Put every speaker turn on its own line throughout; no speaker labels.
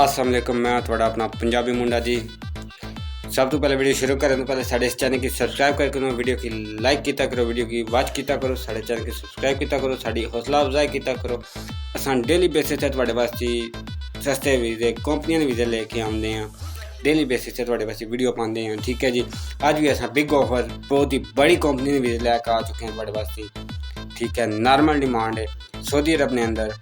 अस्सलाम वालेकुम, मैं थोड़ा अपना पंजाबी मुंडा जी। सब तो पहले वीडियो शुरू करने तो पहले साढ़े इस चैनल की सब्सक्राइब करके वीडियो की लाइक किया करो, वीडियो की वॉच किया करो, साढ़े चैनल की सब्सक्राइब किया करो, साड़ी हौसला अफजाई किया करो। असां डेली बेसिस से थोड़े वास्ते सस्ते वीज़े कंपनियां वीज़े लेके आते हैं, डेली बेसिस से थोड़े वास्ते वीडियो पाते हैं। ठीक है जी, अज भी असां बिग ऑफर बहुत ही बड़ी कंपनी ने वीज़े लैके आ चुके हैं थोड़े वास्ते। ठीक है, नॉर्मल डिमांड है सऊदी अरब ने अंदर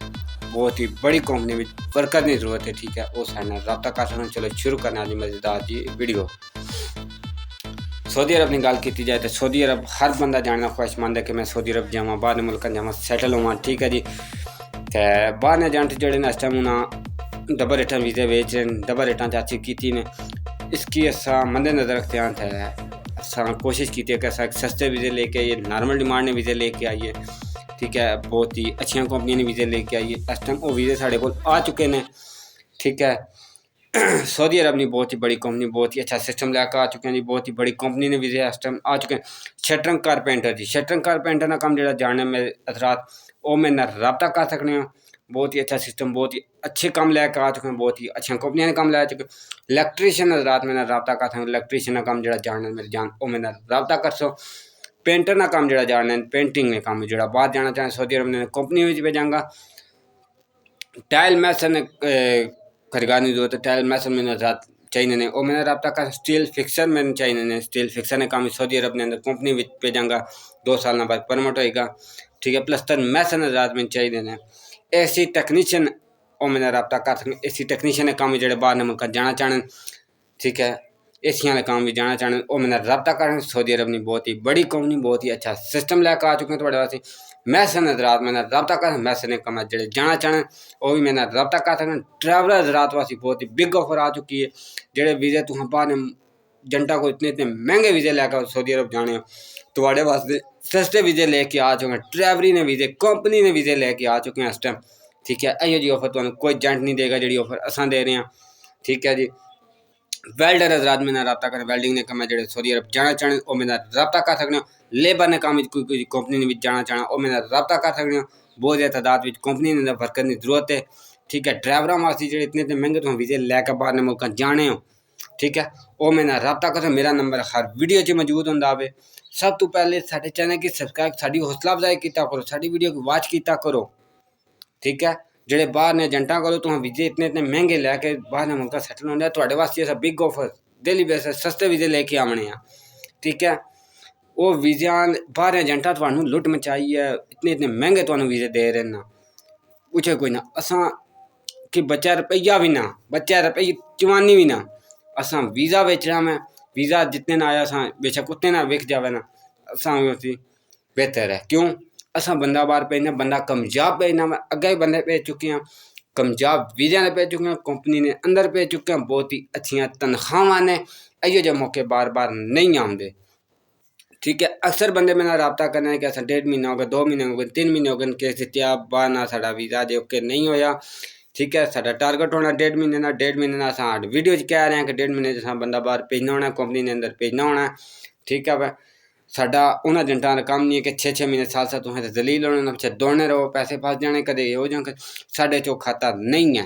बहुत ही बड़ी कंपनी में वर्कर की जरूरत है। ठीक है, वो सारे रब्ता कर सकते। चलो शुरू करने वाली मजेदार जी वीडियो। सऊदी अरब की गल की जाए तो सऊदी अरब हर बंदा जानना ख्वाहिशमंद है कि मैं सऊदी अरब जावा, बाहर मुल्क जावा, सैटल होवा। ठीक है जी, तो बाहर एजेंट जोड़े ने इस टाइम उन्हें डबल रेटा वीज़े बेच रहे हैं, डबल रेटा चाची की ने। इसकी असा मद्देनजर रखते हैं असा कोशिश की है कि असा सस्ते वीज़े लेके आइए, नॉर्मल डिमांड ने वीज़े लेके आइए। ठीक है, बहुत ही अच्छी कंपनियां ने वीज़े लेके आइए। इस टाइम वो वीज़े साढ़े को आ चुके हैं। ठीक है, सऊदी अरब ने बहुत ही बड़ी कंपनी, बहुत ही अच्छा सिस्टम लैके आ चुके हैं जी। बहुत ही बड़ी कंपनी ने वीज़े इस टाइम आ चुके हैं। शटरिंग कारपेंटर जी, शटरिंग कारपेंटर का काम जो जानने में हजरात वो मेरे रब्ता कर सकते हैं। बहुत ही अच्छा सिस्टम, बहुत ही अच्छे काम लैके आ चुके हैं, बहुत ही अच्छी कंपनियां ने काम लै चुके हैं। इलैक्ट्रीशियन हजरात मेरे रब्ता कर सकते, इलैक्ट्रीशियन का काम जो जानने मेरे जान वो मेरे रब्ता कर सो। पेंटर का काम जो जानना है, पेंटिंग ने काम जो बाहर जाना चाहें सऊदी अरब ने कंपनी में भेजांगा। टाइल मैसन खरीदार की जरूरत है, टाइल मैसन मैंने चाहिए ने वो मैंने रब्ता कर। स्टील फिक्सर मैंने चाहिए ने, स्टील फिक्सर ने काम सऊदी अरब ने अंदर कंपनी में भेजांगा, 2 साल बाद परमिट होएगा। ठीक है, प्लस्तर मैसन हजरात मैंने चाहिए ने। एसी टेक्नीशियन वो मैंने रब्ता कर सकते, एसी टेक्नीशियन ने काम जो बाहर मुल्क जाना चाहें। ठीक है, एशिया वाले काम भी जाना चाहते वो मैंने रब्ता करें। सऊदी अरब ने बहुत ही बड़ी कंपनी, बहुत ही अच्छा सिस्टम लैके आ चुके हैं थोड़े वास्ते। मैसन हजरात मैंने रब्ता करें, मैसन कम जो जाना चाहें वो भी मैंने रब्ता कर सकते। ट्रैवलर हजरात वास्ते बहुत ही बिग ऑफर आ चुकी है। जेडे वीज़े तुम बाहर जनता को इतने इतने महंगे वीज़े लैके सऊदी अरब जाने थोड़े वास्ते सस्ते वीज़े लेके आ चुके हैं। ट्रैवलरी ने वीज़े, कंपनी ने वीज़े लेके आ चुके हैं इस टाइम। ठीक है, यो जी ऑफर तो कोई एजेंट नहीं देगा जी ऑफर असा दे रहे हैं। ठीक है जी, वेल्डर हजरात मेरा रब्ता करें, वेल्डिंग ने कम जो सऊदी अरब जाना चाहें वो मेरा रब्ता कर सकते हो। लेबर ने काम कोई कंपनी ने जाना चाहना वो मेरा रब्ता कर सकते हो। बहुत ज़्यादा तादाद में कंपनी ने वर्कर की जरूरत है। ठीक है, ड्राइवर वास्ते जो इतने इतने महंगे तुम वीज़े लैके बाहर मुल्क जाने हो। ठीक है, वो मेरा रब्ता करो। मेरा नंबर हर वीडियो च मौजूद होंदा है। सब तो पहले साढ़े चैनल की सब्सक्राइब, साड़ी हौसला अफजाई किया करो, साड़ी वीडियो की वॉच किया करो। ठीक है, जेडे बाहर ने एजेंटा को तुम वीज़े इतने इतने महंगे लैके बाहर मुल्क सैटल होंगे, थोड़े वास्ते ऐसा बिग ऑफर डेली बेसिस सस्ते वीज़े लेके आने हैं। ठीक है, वो वीज़ा बाहर एजेंटा थानू लुट मचाई है, इतने इतने महंगे थानू वीज़े दे रहे ना, पूछे कोई ना। असा कि बच्चा रुपया भी ना, बच्चा रुपये चवानी भी ना, असा वीज़ा बेचना में वीज़ा जितने ना आया असा बेशक उतने ना विक जावे ना, असा बेहतर है। क्यों असा बंदा बाहर भेजना, बंदा कमजाब भेजना। मैं अगे बंदे भेज चुके हैं, कमजाब वीज़ा ने भेज चुके हैं, कंपनी ने अंदर भेज चुके हैं, बहुत ही अच्छी तनख्वाह ने। अयो जो मौके बार बार नहीं आते। ठीक है, अक्सर बंदे मेरा रब्ता करना है कि असा 1.5 महीना हो गया, 2 महीने हो गए, 3 महीने हो गए कि जितया बाहर ना साड़ा वीज़ा जो कि नहीं होया। ठीक है, साड़ा टारगेट होना 1.5 महीने ना, 1.5 महीने ना असा वीडियो कह रहे हैं कि 1.5 महीने असा बंदा बाहर भेजना होना, कंपनी ने अंदर भेजना होना। ठीक है, वह साडा उन्होंने एजेंटा का काम नहीं है कि 6-6 महीने साल साल तुम दलील होने पिछले दौड़ने रहो, पैसे फस जाने कदे हो जाए, साढ़े चो खाता नहीं है।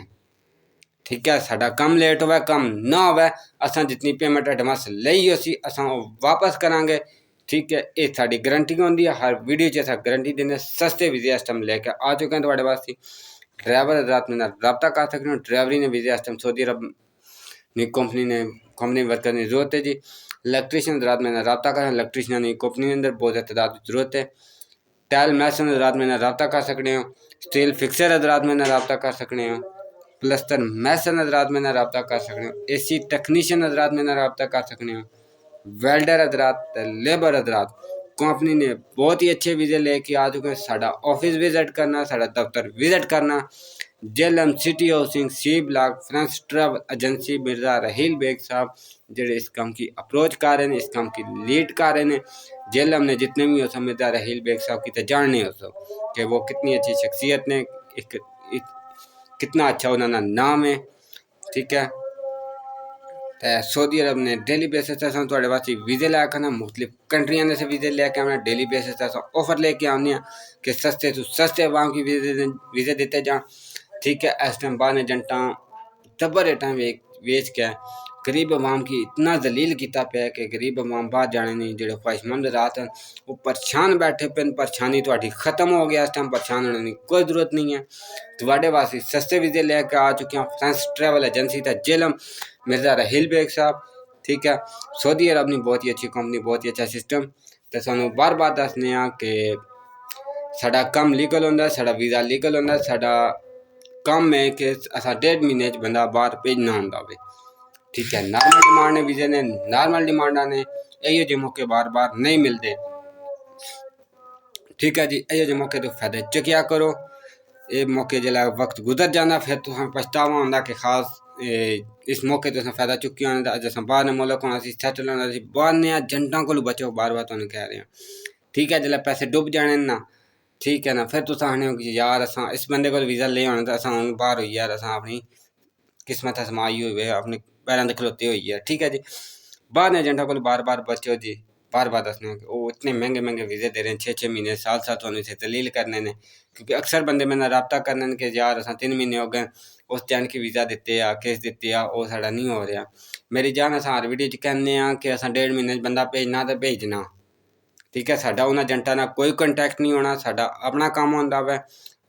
ठीक है, साडा कम लेट होवे, कम ना होवे, असा जितनी पेमेंट एडवांस लई उसी असा वापस करांगे। ठीक है, ये साड़ी गारंटी होंगी है, हर वीडियो च असा गारंटी देंगे। सस्ते वीज़े इस टाइम लेके आ चुके हैं थोड़े वास्ते। ड्राइवर रात में रब्ता कर सकते हो, ड्राइवरी ने वीज़े इस टाइम सऊदी अरब कंपनी वर्कर की जरूरत है जी। इलैक्ट्रीशियन रात में रब्ता करें, इलैक्ट्रीशियन की कंपनी के अंदर बहुत ज़्यादा तादाद की जरूरत है। टाइल मैसन रात में रब्ता कर सकते हो, स्टील फिक्सर रात में रब्ता कर सकते हो, प्लस्तर मैसन हजरात में रब्ता कर सकते हो, एसी टेक्नीशियन हजरात में रब्ता कर सकते हो, वेल्डर हजरात, लेबर हजरात। कंपनी ने बहुत ही अच्छे वीज़े लेके आ चुके हैं। साडा ऑफिस विजिट करना, साडा दफ्तर विजिट करना, Jhelum city housing C block friends travel agency Mirza Raheel Baig sahab जेडे इस काम की अप्रोच कर रहे हैं, इस काम की लीड कर रहे हैं। जेलम ने जितने भी हो सब मिर्जा रहील बेग साहब की तो जानने हो सब कि वो कितनी अच्छी शख्सियत ने, कितना अच्छा उन्होंने नाम है। ठीक है, तो सऊदी अरब ने डेली बेसिस से थोड़े वास्ते वीज़े लैके आना, मुख्तलिफ कंट्रियां से वीज़े लेके आना, डेली बेसिस से ऑफर लेके आने कि सस्ते तो सस्ते वहाँ की वीज़े देते जाएं। ठीक है, इस टाइम बाहर एजेंटा दबर रेटां वेच के गरीब अवाम की इतना जलील किया पे कि गरीब अवाम बाहर जाने नहीं, जो ख्वाहिशमंद रात हैं वो परेशान बैठे पे। परेशानी थोड़ी खत्म हो गया, इस टाइम परेशान होने की कोई जरूरत नहीं है। थोड़े वास्ते सस्ते वीजे लेके आ चुके हैं फ्रेंड्स ट्रैवल एजेंसी का जेलम मिर्जा रहील बेग साहब, ठीक है। सऊदी अरब ने बहुत ही अच्छी कंपनी, बहुत ही अच्छा सिस्टम। तो सानू बार बार दसने कि साडा कम लीगल होंदा, साडा वीज़ा लीगल होंदा, साडा कम है कि असा 1.5 महीने बंदा बाहर भेजना होंदा वे, ठीक है। नॉर्मल डिमांड ने वीजे ने, नॉर्मल डिमांड ने इहो जे मौके बार बार नहीं मिलते, ठीक है जी। इहो जे मौके तो फायदा चुकिया करो। ये मौके जिला वक्त गुजर जाना फिर तुसें पछतावा होंदा कि खास इस मौके तुसें फायदा चुकिया होना। अज असां बाहर ने मुल्क होना सी, सैटल होना सी, बाहर ने एजेंटां कोल बचो, बार बार तुहानूं कह रहे हैं, ठीक है। जिसलै पैसे डुब जाने ना, ठीक है ना, फिर तुस आखने हो कि यार असां इस बंदे को वीज़ा ले होना तो असां हूँ बाहर होई यार, असां अपनी किस्मत आजमाई हुई, अपने पैरों ते खलोते होई है, ठीक है जी। बाहर ने एजेंटा को बार बार बचो जी, बार बार दसने वो इतने महंगे महंगे वीज़े दे रहे हैं, 6-6 महीने साल साल तो इसे दलील करने ने। क्योंकि अक्सर बंदे मेरे रबता करने कि यार असां 3 महीने हो गए उस जान की वीज़ा दिते आ, केस दिते आ, वो साढ़ा नहीं हो रहा। मेरी जान असां हर वीडियो च कहने कि असां 1.5 महीने बंदा भेजना तो भेजना, ठीक है। साडा उन्हां एजेंटा नाल कोई कंटैक्ट नहीं होना, साडा अपना काम होंदा वै,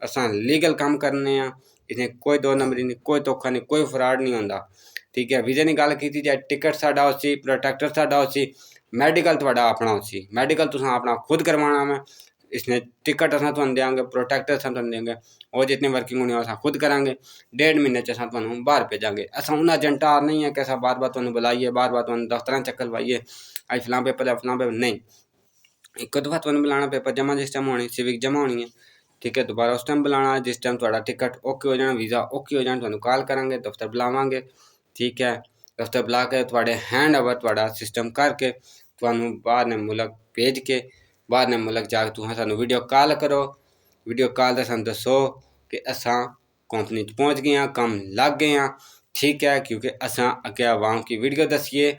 असां लीगल काम करने आ। इत्थै कोई दो नंबरी नहीं, कोई धोखा नहीं, कोई फ्रॉड नहीं होंदा, ठीक है। वीज़े की गल की जाए, टिकट साडा उसी, प्रोटेक्टर साडा उसी, मैडिकल थोड़ा अपना उसी। मैडिकल तुसां अपना खुद करवाना मैं, इसने टिकट असां तुहानूं देंगे, प्रोटेक्टर असां तुहानूं देंगे, और जितनी वर्किंग होनी असां खुद करांगे। 1.5 महीने च असां तुहानूं बाहर भेजांगे। असां उन्हां एजेंटा नहीं है कि असां बार बार तुहानूं बुलाइए, बार बार तुहानूं दफ्तरां चक्कर लवाइए, अज फलां पेपर है फलां पेपर नहीं। एक दफा तुहानूं बुलाना, पेपर जमा जिस टाइम होनी, सिविक जमा होनी है, ठीक है। दोबारा उस टाइम बुलाना जिस टाइम तुहाडा टिकट ओके हो जाना, वीज़ा ओके हो जाना, तुहानूं कॉल करांगे, दफ्तर बुलावांगे, ठीक है। दफ्तर बुला के तुहाडे हैंड ओवर तुहाडा सिस्टम करके तुहानूं बाहर ने मुल्क भेज के, बाहर ने मुल्क जाके तुहां सानूं वीडियो कॉल करो, वीडियो कॉल ते सानूं दसो कि असां कंपनी च पहुंच गए हैं, कम लग गए हैं, ठीक है। क्योंकि असां अगे आवाम की वीडियो दसिए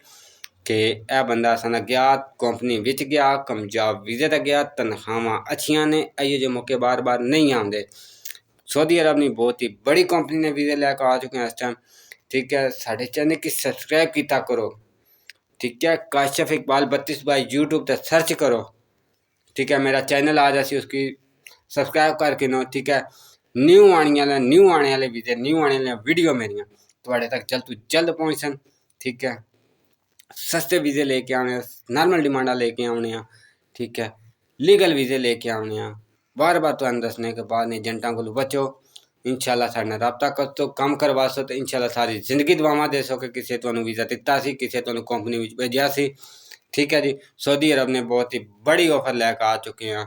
कि यह बंदा असां गया कंपनी विच गया, कामयाब वीज़े ते गया, तनख्वाहां अच्छियां ने, इहो जे मौके बार बार नहीं आते। सऊदी अरब ने बहुत ही बड़ी कंपनी ने वीज़े लैके आ चुके हैं इस टाइम, ठीक है। साढ़े चैनल की सब्सक्राइब किया करो, ठीक है। काशिफ इकबाल 32 भाई यूट्यूब पर सर्च करो, ठीक है। मेरा चैनल आ जासी, उसकी सब्सक्राइब करके नो, ठीक है। न्यू आने वाले वीज़े, न्यू आने वाली वीडियो मेरियां थोड़े तक जल्द तो जल्द पहुँचन, ठीक है। सस्ते वीज़े लेके आने, नॉर्मल डिमांडा लेके आने, ठीक है। लीगल वीज़े लेके आने, बार बार तुहानूं दसने के बाद एजेंटां कोल बचो। इंशाल्लाह साढ़े नाल राबता करो, कम करवा सो, तो इंशाल्लाह सारी जिंदगी दुआवां दे सो कि किसे तुहानूं वीज़ा दिता सी, किसे तुहानूं कंपनी विच भेजिया सी, ठीक है जी। सऊदी अरब ने बहुत ही बड़ी ऑफर लैके आ चुके हैं,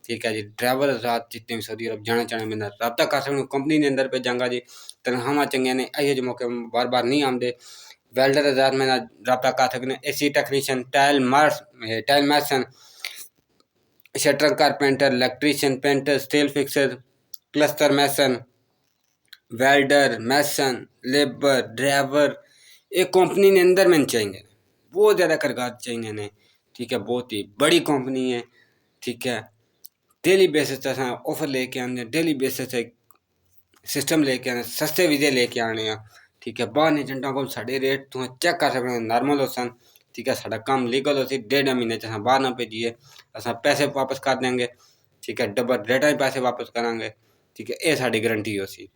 ठीक है जी। ड्राइवर रात जितने भी सऊदी अरब जाना चाहने मेरे राबता कर सकते, कंपनी के अंदर भेजांगा जी। तनख्वाहां चंगियां ने, इहो जे मौके बार बार नहीं आते। वेल्डर आजाद मेरा रबता कर सकते, AC technician, tile mason, shutter carpenter, electrician, painter, steel fixer, cluster mason, welder, mason, labour, driver, एक कंपनी ने अंदर में चाहिए, बहुत ज़्यादा कारीगर चाहिए ने, ठीक है। बहुत ही बड़ी कंपनी है, ठीक है। डेली बेसिस पर ऑफर लेके आने, डेली बेसिस एक सिस्टम लेके आने, सस्ते वीज़े लेके आने, ठीक है। बाहर ने एजेंटा को साढ़े रेट तुम चेक कर सकते नॉर्मल हो सन, ठीक है। साढ़ा काम लीगल हो सी, 1.5 महीने च असां बाहर ना भेजिए, असां पैसे वापस कर देंगे, ठीक है। डबल रेटा पैसे वापस करांगे, ठीक है। ये साड़ी गारंटी हो सी,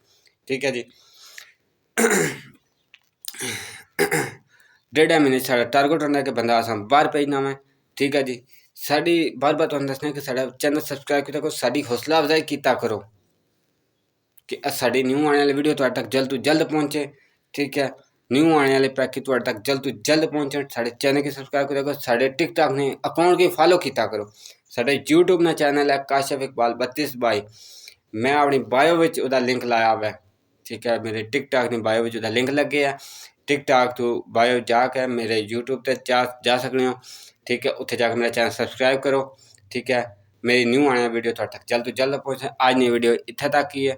ठीक है जी। 1.5 महीने साढ़ा टारगेट होंदा कि बंदा असां बाहर भेजना में, ठीक है जी। साड़ी बार बार तुहानूं दसने कि साढ़ा चैनल सब्सक्राइब किया करो, साड़ी हौसला अफजाई किया करो कि साड़ी न्यू आने वाली वीडियो तुहाडे तक जल्द तो जल्द पहुँचे, ठीक है। न्यू आने वाले पैकेज तुहाडे तक जल्द तो जल्द पहुँचन। साढ़े चैनल की सब्सक्राइब करो, साढ़े टिकटॉक ने अकाउंट की फॉलो किया करो, साढ़े यूट्यूब ने चैनल है काशिफ इकबाल 32 भाई, मैं अपनी बायो विच उहदा लिंक लाया हुआ है, ठीक है। मेरे टिकटॉक की बायो विच उहदा लिंक लगे है, टिकटॉक तो बायो जाके मेरे यूट्यूब पर जा सकते हो, ठीक है। उत्थे जाकर मेरा चैनल सब्सक्राइब करो, ठीक है। मेरी न्यू आने वाली वीडियो तुहाडे तक जल्द तो जल्द पहुँचे। आज की वीडियो इत्थे तक ही है,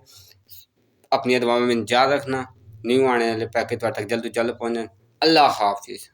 अपनी दुआओं में याद रखना, न्यू आने वाले पैकेज तुहाडे तक जल्द तो जल्द पहुँचन। अल्लाह हाफिज़।